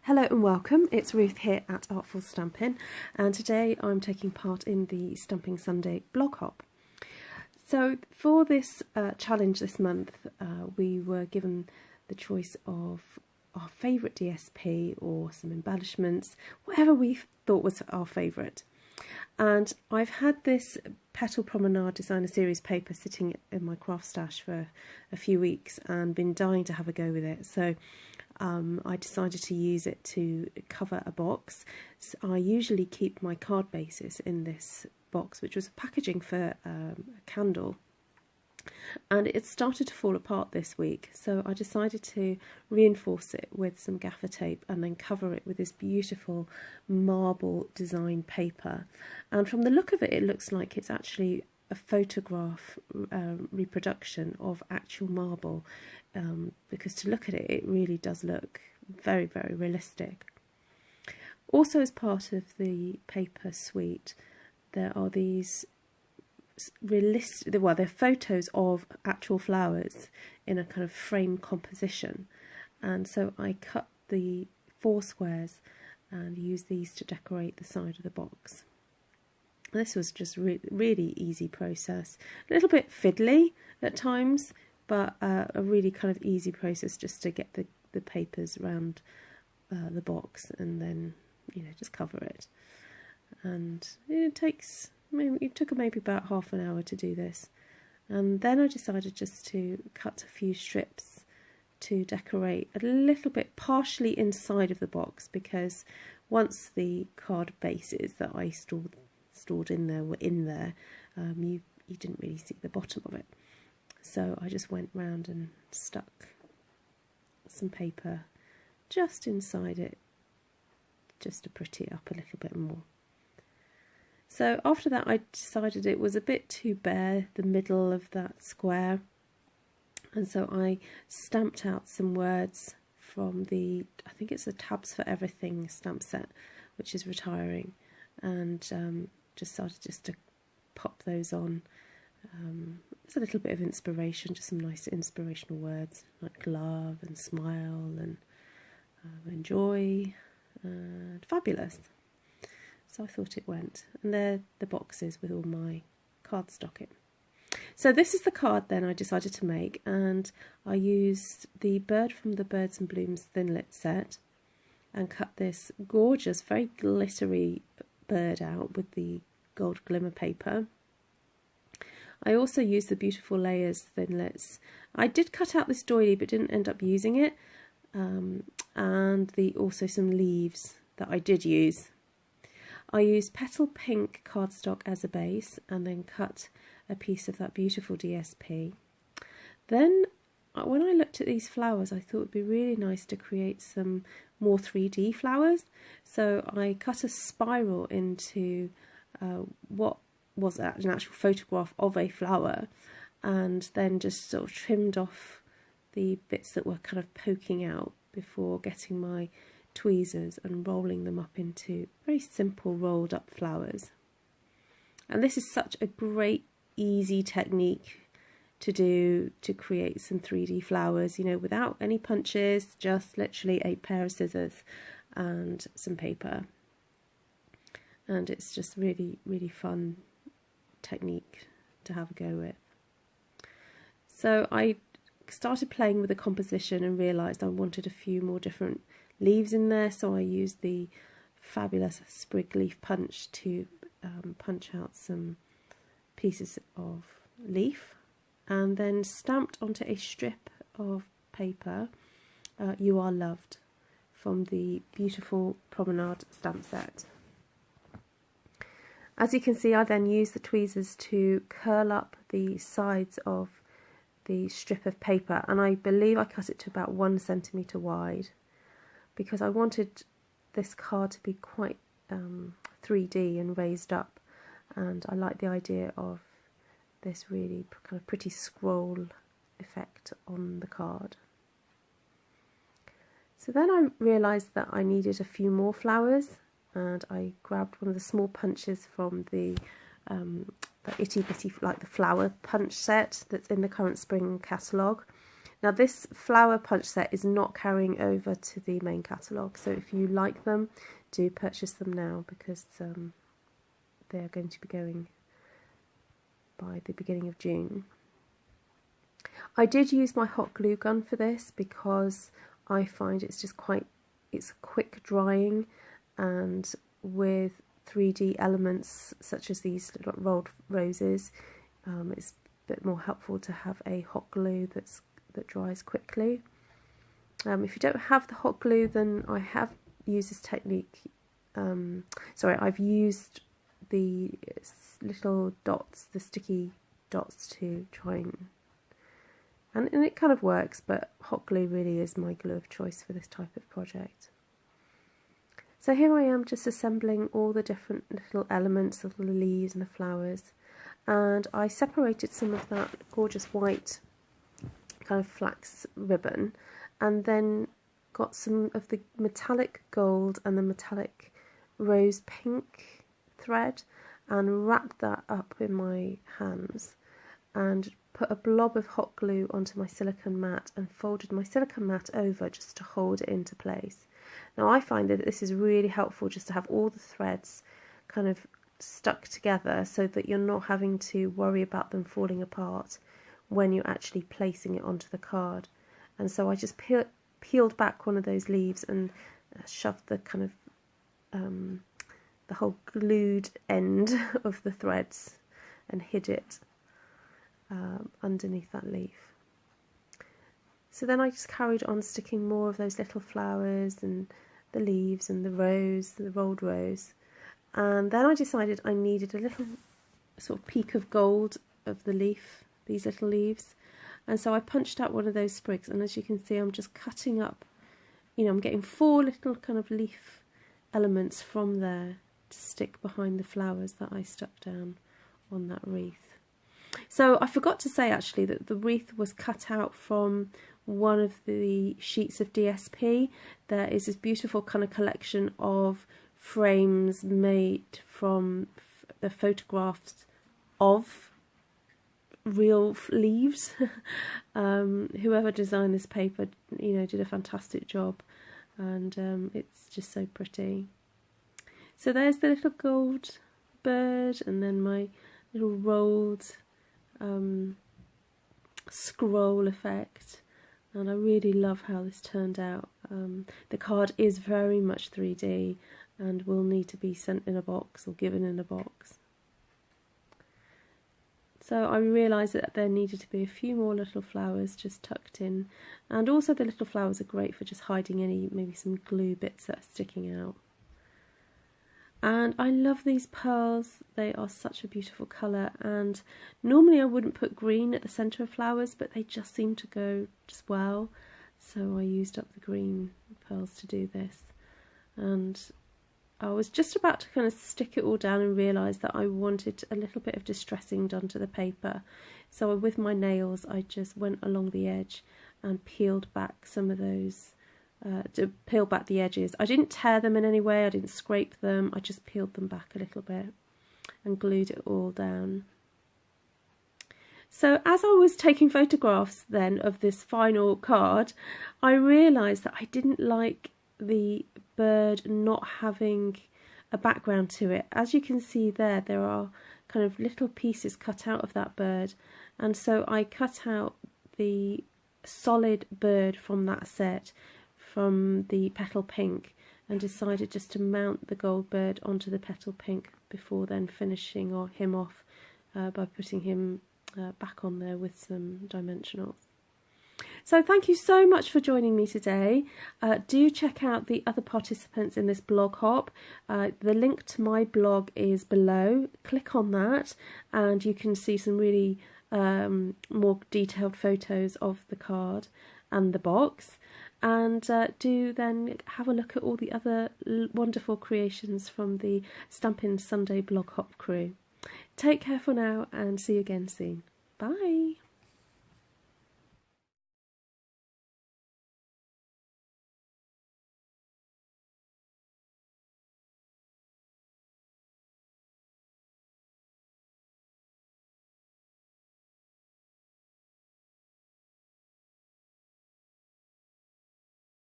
Hello and welcome, it's Ruth here at Artful Stampin', and today I'm taking part in the Stamping Sunday blog hop. So for this challenge this month, we were given the choice of our favourite DSP or some embellishments, whatever we thought was our favourite. And I've had this Petal Promenade Designer Series paper sitting in my craft stash for a few weeks and been dying to have a go with it. So I decided to use it to cover a box. So I usually keep my card bases in this box, which was packaging for a candle. And it started to fall apart this week, so I decided to reinforce it with some gaffer tape and then cover it with this beautiful marble design paper. And from the look of it, it looks like it's actually a photograph reproduction of actual marble, because to look at it, it really does look very, very realistic. Also, as part of the paper suite, there are these realistic, well, they're photos of actual flowers in a kind of frame composition, and so I cut the 4 squares and used these to decorate the side of the box. This was just really easy process, a little bit fiddly at times, but a really kind of easy process just to get the papers around the box and then, you know, just cover it. And it took maybe about half an hour to do this, and then I decided just to cut a few strips to decorate a little bit partially inside of the box, because once the card bases that I stored in there were in there, you didn't really see the bottom of it. So I just went round and stuck some paper just inside it, just to pretty it up a little bit more. So after that, I decided it was a bit too bare, the middle of that square, and so I stamped out some words from the, I think it's a Tabs for Everything stamp set, which is retiring, and just started to pop those on. It's a little bit of inspiration, just some nice inspirational words like love and smile and enjoy and fabulous. So I thought it went, and they're the boxes with all my cardstock in. So this is the card then I decided to make, and I used the bird from the Birds and Blooms Thinlit set and cut this gorgeous, very glittery bird out with the gold glimmer paper. I also used the Beautiful Layers Thinlits. I did cut out this doily but didn't end up using it, and also some leaves that I did use. I used Petal Pink cardstock as a base and then cut a piece of that beautiful DSP. Then when I looked at these flowers, I thought it would be really nice to create some more 3D flowers. So I cut a spiral into what was an actual photograph of a flower, and then just sort of trimmed off the bits that were kind of poking out before getting my tweezers and rolling them up into very simple rolled up flowers. And this is such a great easy technique to do to create some 3D flowers, you know, without any punches, just literally a pair of scissors and some paper, and it's just really fun technique to have a go with. So I started playing with the composition and realised I wanted a few more different leaves in there, so I used the fabulous sprig leaf punch to punch out some pieces of leaf, and then stamped onto a strip of paper You Are Loved from the Beautiful Promenade stamp set. As you can see, I then used the tweezers to curl up the sides of the strip of paper, and I believe I cut it to about 1 centimetre wide, because I wanted this card to be quite 3D and raised up, and I like the idea of this really kind of pretty scroll effect on the card. So then I realised that I needed a few more flowers, and I grabbed one of the small punches from the itty bitty, like the flower punch set that's in the current spring catalogue, Now this flower punch set is not carrying over to the main catalogue, so if you like them, do purchase them now, because they are going to be going by the beginning of June. I did use my hot glue gun for this because I find it's quick drying, and with 3D elements such as these little rolled roses, it's a bit more helpful to have a hot glue that dries quickly. If you don't have the hot glue, then I have used this technique. I've used the little dots, the sticky dots, to try and it kind of works, but hot glue really is my glue of choice for this type of project. So here I am just assembling all the different little elements, the little leaves and the flowers, and I separated some of that gorgeous white kind of flax ribbon, and then got some of the metallic gold and the metallic rose pink thread and wrapped that up in my hands and put a blob of hot glue onto my silicone mat and folded my silicone mat over just to hold it into place. Now I find that this is really helpful just to have all the threads kind of stuck together so that you're not having to worry about them falling apart when you're actually placing it onto the card. And so I just peeled back one of those leaves and shoved the kind of the whole glued end of the threads and hid it underneath that leaf. So then I just carried on sticking more of those little flowers and the leaves and the rose, the rolled rose, and then I decided I needed a little sort of peak of gold of the leaf, these little leaves, and so I punched out one of those sprigs, and as you can see I'm just cutting up, I'm getting 4 little kind of leaf elements from there to stick behind the flowers that I stuck down on that wreath. So I forgot to say actually that the wreath was cut out from one of the sheets of DSP. There is this beautiful kind of collection of frames made from the photographs of real leaves. Whoever designed this paper, did a fantastic job, and it's just so pretty. So there's the little gold bird, and then my little rolled scroll effect, and I really love how this turned out. The card is very much 3D and will need to be sent in a box or given in a box. So I realised that there needed to be a few more little flowers just tucked in, and also the little flowers are great for just hiding maybe some glue bits that are sticking out. And I love these pearls, they are such a beautiful colour, and normally I wouldn't put green at the centre of flowers, but they just seem to go just well, so I used up the green pearls to do this. And I was just about to kind of stick it all down and realised that I wanted a little bit of distressing done to the paper, so with my nails I just went along the edge and peeled back some of those, to peel back the edges. I didn't tear them in any way, I didn't scrape them, I just peeled them back a little bit and glued it all down. So as I was taking photographs then of this final card, I realised that I didn't like the bird not having a background to it. As you can see there are kind of little pieces cut out of that bird, and so I cut out the solid bird from that set, from the petal pink, and decided just to mount the gold bird onto the petal pink before then finishing him off by putting him back on there with some dimensionals. So thank you so much for joining me today. Do check out the other participants in this blog hop. The link to my blog is below. Click on that and you can see some really more detailed photos of the card and the box. And do then have a look at all the other wonderful creations from the Stampin' Sunday blog hop crew. Take care for now and see you again soon. Bye!